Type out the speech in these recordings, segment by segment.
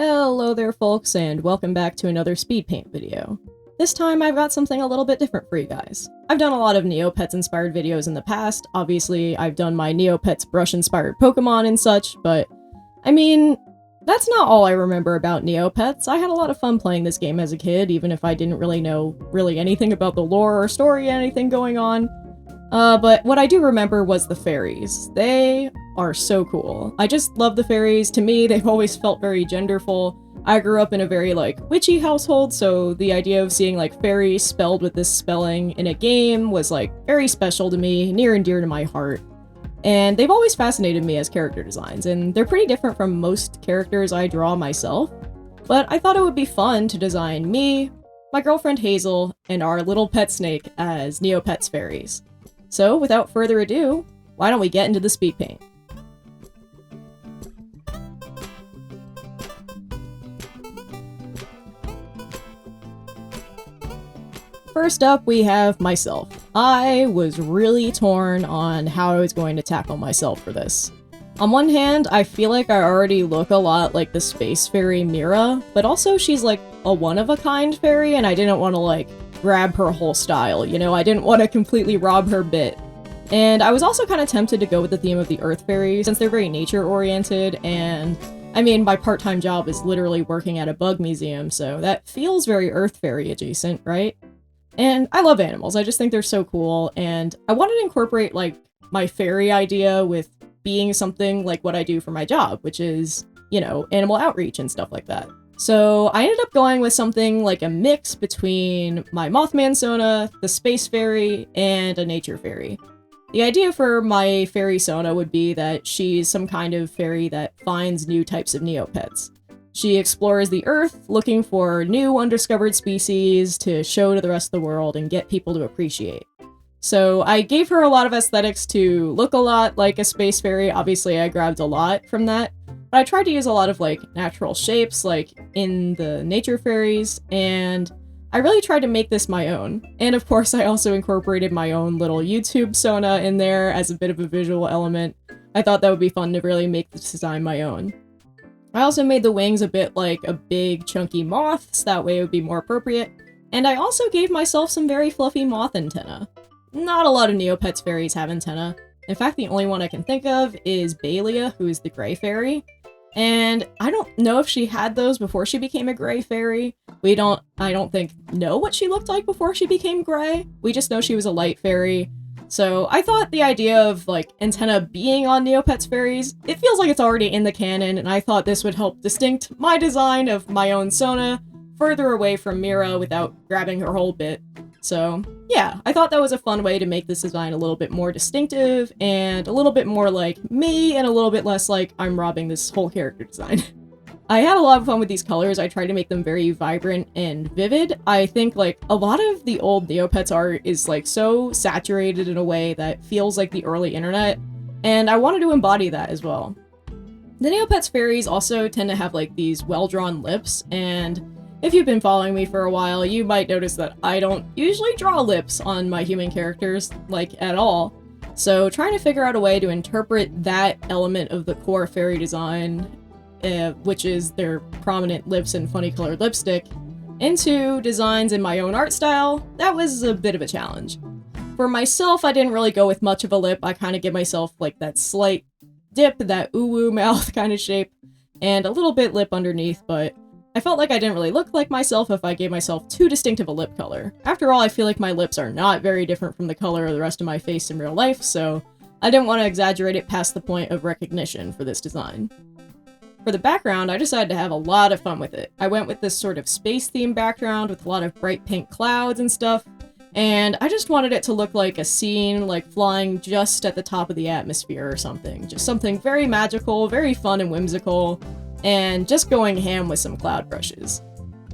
Hello there folks, and welcome back to another speed paint video. This time I've got something a little bit different for you guys. I've done a lot of Neopets inspired videos in the past. Obviously I've done my Neopets brush inspired Pokemon and such, but I mean, that's not all I remember about Neopets. I had a lot of fun playing this game as a kid, even if I didn't really know anything about the lore or story, anything going on. But what I do remember was the fairies. They are so cool. I just love the fairies. To me, they've always felt very genderful. I grew up in a very, witchy household, so the idea of seeing, fairies spelled with this spelling in a game was, very special to me, near and dear to my heart. And they've always fascinated me as character designs, and they're pretty different from most characters I draw myself. But I thought it would be fun to design me, my girlfriend Hazel, and our little pet snake as Neopets Fairies. So, without further ado, why don't we get into the speed paint? First up, we have myself. I was really torn on how I was going to tackle myself for this. On one hand, I feel like I already look a lot like the space fairy Mira, but also she's a one-of-a-kind fairy, and I didn't want to grab her whole style, you know? I didn't want to completely rob her bit. And I was also kind of tempted to go with the theme of the Earth Fairies, since they're very nature-oriented, and I mean, my part-time job is literally working at a bug museum, so that feels very Earth Fairy adjacent, right? And I love animals, I just think they're so cool, and I wanted to incorporate, my fairy idea with being something like what I do for my job, which is, you know, animal outreach and stuff like that. So I ended up going with something like a mix between my Mothman Sona, the Space Fairy, and a Nature Fairy. The idea for my Fairy Sona would be that she's some kind of fairy that finds new types of Neopets. She explores the Earth, looking for new undiscovered species to show to the rest of the world and get people to appreciate. So I gave her a lot of aesthetics to look a lot like a space fairy. Obviously I grabbed a lot from that, but I tried to use a lot of natural shapes in the Nature Fairies, and I really tried to make this my own. And of course I also incorporated my own little YouTube Sona in there as a bit of a visual element. I thought that would be fun to really make this design my own. I also made the wings a bit like a big chunky moth, so that way it would be more appropriate. And I also gave myself some very fluffy moth antenna. Not a lot of Neopets fairies have antenna. In fact, the only one I can think of is Balia, who is the gray fairy. And I don't know if she had those before she became a gray fairy. I don't think know what she looked like before she became gray. We just know she was a light fairy. So I thought the idea of antenna being on Neopets fairies, it feels like it's already in the canon, and I thought this would help distinct my design of my own Sona further away from Mira without grabbing her whole bit. So yeah, I thought that was a fun way to make this design a little bit more distinctive and a little bit more like me and a little bit less like I'm robbing this whole character design. I had a lot of fun with these colors. I tried to make them very vibrant and vivid. I think a lot of the old Neopets art is so saturated in a way that feels like the early internet, and I wanted to embody that as well. The Neopets fairies also tend to have these well-drawn lips, and if you've been following me for a while, you might notice that I don't usually draw lips on my human characters, at all. So trying to figure out a way to interpret that element of the core fairy design, which is their prominent lips and funny colored lipstick, into designs in my own art style, that was a bit of a challenge. For myself, I didn't really go with much of a lip. I kind of give myself that slight dip, that ooh-woo mouth kind of shape, and a little bit lip underneath, but I felt like I didn't really look like myself if I gave myself too distinctive a lip color. After all, I feel like my lips are not very different from the color of the rest of my face in real life, so I didn't want to exaggerate it past the point of recognition for this design. For the background, I decided to have a lot of fun with it. I went with this sort of space-themed background with a lot of bright pink clouds and stuff, and I just wanted it to look like a scene, flying just at the top of the atmosphere or something. Just something very magical, very fun and whimsical, and just going ham with some cloud brushes.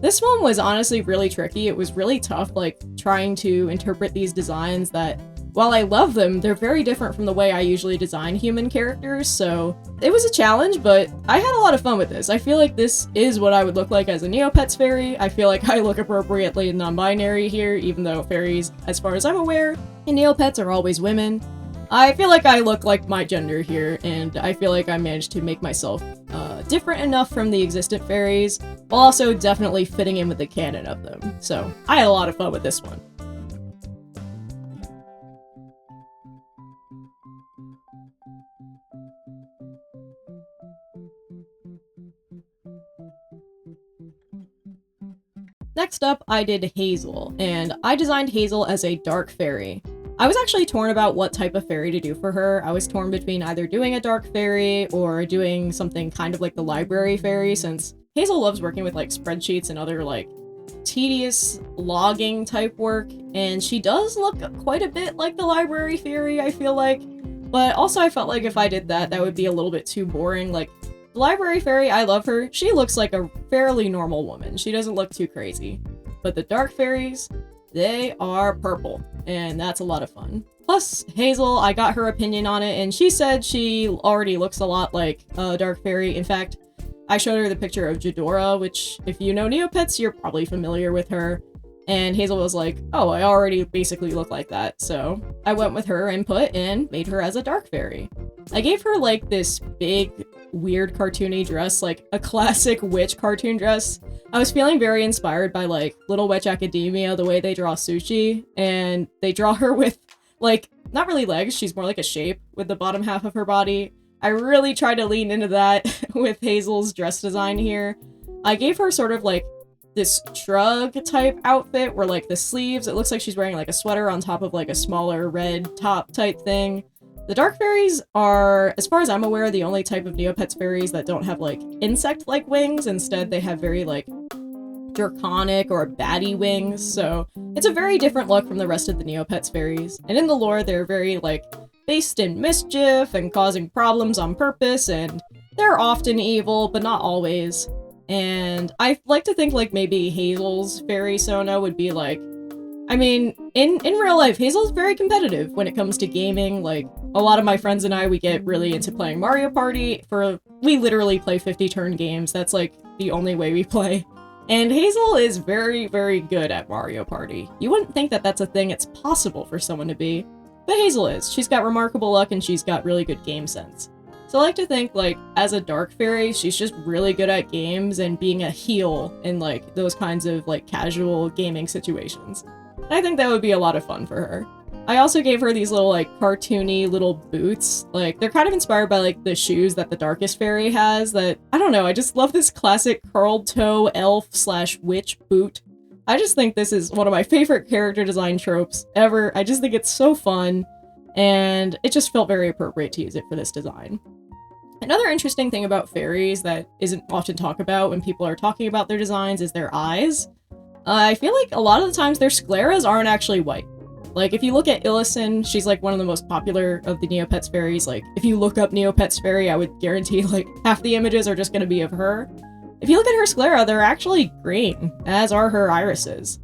This one was honestly really tricky. It was really tough, trying to interpret these designs that, while I love them, they're very different from the way I usually design human characters, so it was a challenge, but I had a lot of fun with this. I feel like this is what I would look like as a Neopets fairy. I feel like I look appropriately non-binary here, even though fairies, as far as I'm aware, and Neopets are always women. I feel like I look like my gender here, and I feel like I managed to make myself different enough from the existent fairies, while also definitely fitting in with the canon of them. So I had a lot of fun with this one. Next up, I did Hazel, and I designed Hazel as a dark fairy. I was actually torn about what type of fairy to do for her. I was torn between either doing a dark fairy or doing something kind of like the library fairy, since Hazel loves working with like spreadsheets and other like tedious logging type work, and she does look quite a bit like the library fairy, I feel like. But also I felt like if I did that, that would be a little bit too boring. Like, the library fairy, I love her. She looks like a fairly normal woman. She doesn't look too crazy. But the dark fairies, they are purple, and that's a lot of fun. Plus, Hazel, I got her opinion on it, and she said she already looks a lot like a dark fairy. In fact, I showed her the picture of Jadora, which, if you know Neopets, you're probably familiar with her. And Hazel was like, oh, I already basically look like that. So I went with her input and made her as a dark fairy. I gave her like this big, weird cartoony dress, like a classic witch cartoon dress. I was feeling very inspired by like Little Witch Academia, the way they draw Sushi, and they draw her with like, not really legs, she's more like a shape with the bottom half of her body. I really tried to lean into that with Hazel's dress design here. I gave her sort of like this shrug type outfit where like the sleeves, it looks like she's wearing like a sweater on top of like a smaller red top type thing. The dark fairies are, as far as I'm aware, the only type of Neopets fairies that don't have like insect-like wings. Instead, they have very like draconic or batty wings. So it's a very different look from the rest of the Neopets fairies. And in the lore, they're very like based in mischief and causing problems on purpose, and they're often evil, but not always. And I like to think like maybe Hazel's fairy Sona would be like, I mean, in real life, Hazel's very competitive when it comes to gaming. Like, a lot of my friends and I, we get really into playing Mario Party. We literally play 50-turn games. That's like the only way we play. And Hazel is very, very good at Mario Party. You wouldn't think that that's a thing it's possible for someone to be, but Hazel is. She's got remarkable luck and she's got really good game sense. So I like to think, like, as a dark fairy, she's just really good at games and being a heel in, like, those kinds of, like, casual gaming situations. And I think that would be a lot of fun for her. I also gave her these little, like, cartoony little boots. Like, they're kind of inspired by, like, the shoes that the darkest fairy has that, I don't know, I just love this classic curled toe elf/witch boot. I just think this is one of my favorite character design tropes ever. I just think it's so fun, and it just felt very appropriate to use it for this design. Another interesting thing about fairies that isn't often talked about when people are talking about their designs is their eyes. I feel like a lot of the times their scleras aren't actually white. Like, if you look at Illison, she's like one of the most popular of the Neopets fairies. Like, if you look up Neopets Faerie, I would guarantee like half the images are just going to be of her. If you look at her sclera, they're actually green, as are her irises.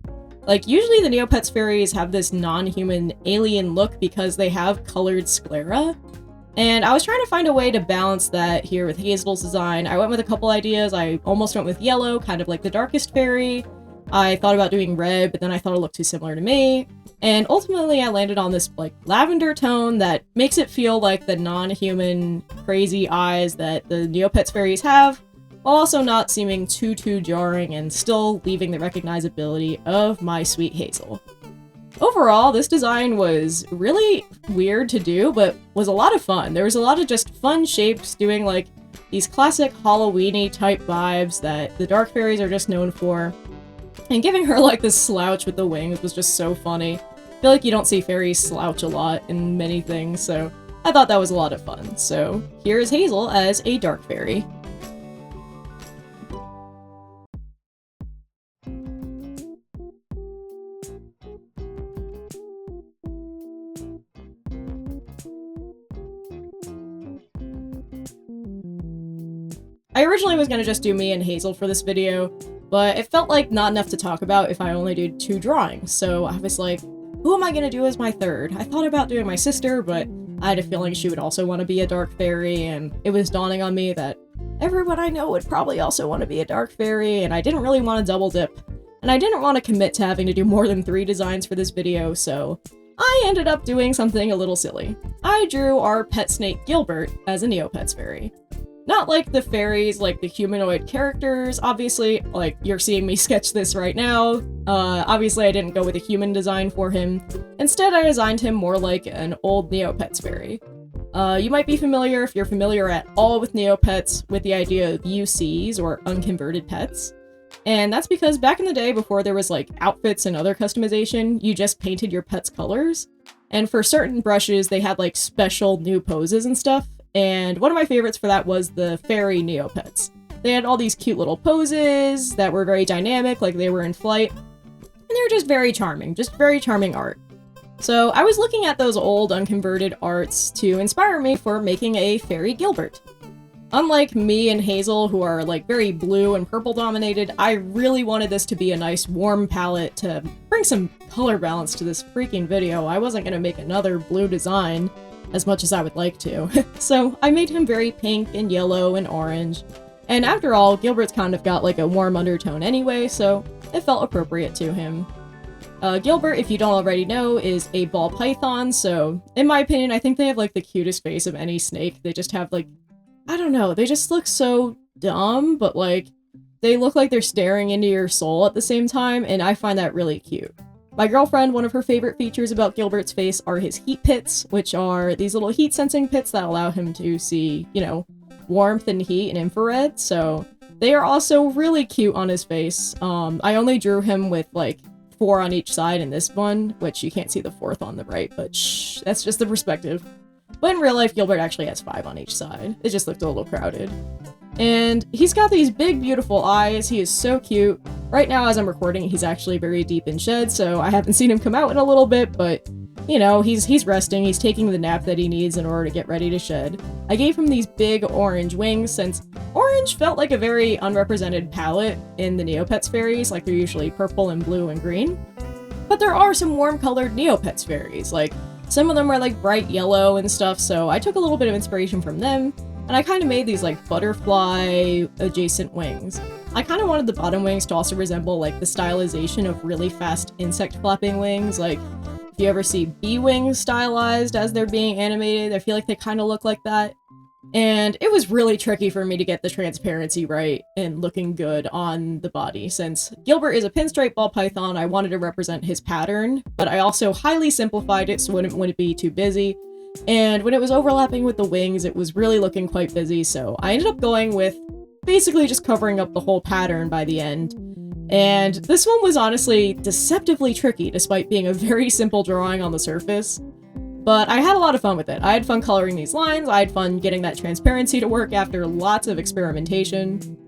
Like, usually the Neopets fairies have this non-human alien look because they have colored sclera. And I was trying to find a way to balance that here with Hazel's design. I went with a couple ideas. I almost went with yellow, kind of like the darkest fairy. I thought about doing red, but then I thought it looked too similar to me. And ultimately I landed on this like lavender tone that makes it feel like the non-human crazy eyes that the Neopets fairies have, while also not seeming too jarring and still leaving the recognizability of my sweet Hazel. Overall, this design was really weird to do, but was a lot of fun. There was a lot of just fun shapes doing like these classic Halloween-y type vibes that the dark fairies are just known for. And giving her like this slouch with the wings was just so funny. I feel like you don't see fairies slouch a lot in many things, so I thought that was a lot of fun. So here's Hazel as a dark fairy. I originally was going to just do me and Hazel for this video, but it felt like not enough to talk about if I only did 2 drawings, so I was like, who am I going to do as my third? I thought about doing my sister, but I had a feeling she would also want to be a dark fairy, and it was dawning on me that everyone I know would probably also want to be a dark fairy, and I didn't really want to double dip, and I didn't want to commit to having to do more than 3 designs for this video, so I ended up doing something a little silly. I drew our pet snake Gilbert as a Neopets fairy. Not like the fairies, like the humanoid characters, obviously, like you're seeing me sketch this right now. Obviously I didn't go with a human design for him. Instead I designed him more like an old Neopets Faerie. You might be familiar, if you're familiar at all with Neopets, with the idea of UCs, or unconverted pets. And that's because back in the day, before there was like outfits and other customization, you just painted your pet's colors. And for certain brushes, they had like special new poses and stuff. And one of my favorites for that was the Fairy Neopets. They had all these cute little poses that were very dynamic, like they were in flight. And they were just very charming art. So I was looking at those old unconverted arts to inspire me for making a Fairy Gilbert. Unlike me and Hazel, who are like very blue and purple dominated, I really wanted this to be a nice warm palette to bring some color balance to this freaking video. I wasn't gonna make another blue design, as much as I would like to. So I made him very pink and yellow and orange. And after all, Gilbert's kind of got like a warm undertone anyway, so it felt appropriate to him. Gilbert, if you don't already know, is a ball python, so in my opinion, I think they have like the cutest face of any snake. They just have like, I don't know, they just look so dumb, but like, they look like they're staring into your soul at the same time, and I find that really cute. My girlfriend, one of her favorite features about Gilbert's face are his heat pits, which are these little heat sensing pits that allow him to see, you know, warmth and heat and infrared, so they are also really cute on his face. I only drew him with like 4 on each side in this one, which you can't see the 4th on the right, but shh, that's just the perspective. But in real life, Gilbert actually has 5 on each side. It just looked a little crowded. And he's got these big, beautiful eyes. He is so cute. Right now, as I'm recording, he's actually very deep in shed, so I haven't seen him come out in a little bit, but, you know, he's resting. He's taking the nap that he needs in order to get ready to shed. I gave him these big orange wings, since orange felt like a very unrepresented palette in the Neopets Fairies, like they're usually purple and blue and green. But there are some warm-colored Neopets Fairies, like, some of them are like bright yellow and stuff, so I took a little bit of inspiration from them, and I kind of made these like butterfly adjacent wings. I kind of wanted the bottom wings to also resemble like the stylization of really fast insect flapping wings. Like if you ever see bee wings stylized as they're being animated, I feel like they kind of look like that. And it was really tricky for me to get the transparency right and looking good on the body. Since Gilbert is a pinstripe ball python, I wanted to represent his pattern, but I also highly simplified it so it wouldn't be too busy. And when it was overlapping with the wings, it was really looking quite busy, so I ended up going with basically just covering up the whole pattern by the end. And this one was honestly deceptively tricky, despite being a very simple drawing on the surface. But I had a lot of fun with it. I had fun coloring these lines, I had fun getting that transparency to work after lots of experimentation.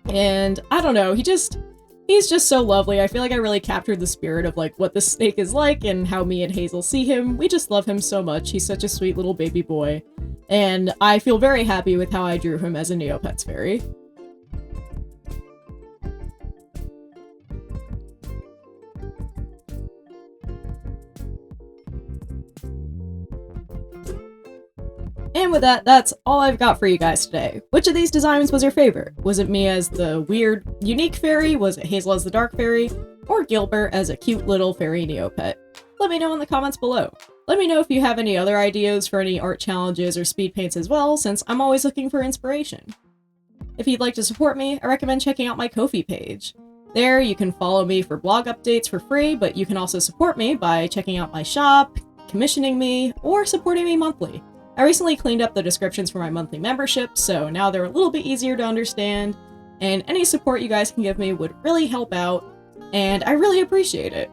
And I don't know, he's just so lovely. I feel like I really captured the spirit of like what the snake is like and how me and Hazel see him. We just love him so much. He's such a sweet little baby boy. And I feel very happy with how I drew him as a Neopets Faerie. And with that, that's all I've got for you guys today. Which of these designs was your favorite? Was it me as the weird, unique fairy? Was it Hazel as the dark fairy? Or Gilbert as a cute little fairy Neopet? Let me know in the comments below. Let me know if you have any other ideas for any art challenges or speed paints as well, since I'm always looking for inspiration. If you'd like to support me, I recommend checking out my Ko-fi page. There, you can follow me for blog updates for free, but you can also support me by checking out my shop, commissioning me, or supporting me monthly. I recently cleaned up the descriptions for my monthly membership, so now they're a little bit easier to understand, and any support you guys can give me would really help out, and I really appreciate it.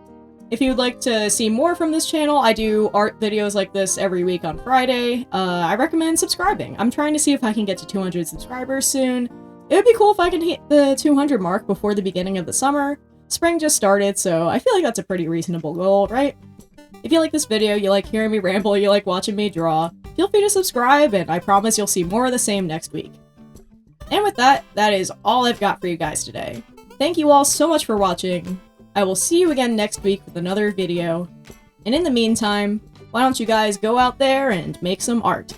If you would like to see more from this channel, I do art videos like this every week on Friday. I recommend subscribing. I'm trying to see if I can get to 200 subscribers soon. It would be cool if I could hit the 200 mark before the beginning of the summer. Spring just started, so I feel like that's a pretty reasonable goal, right? If you like this video, you like hearing me ramble, you like watching me draw, feel free to subscribe, and I promise you'll see more of the same next week. And with that, that is all I've got for you guys today. Thank you all so much for watching. I will see you again next week with another video. And in the meantime, why don't you guys go out there and make some art?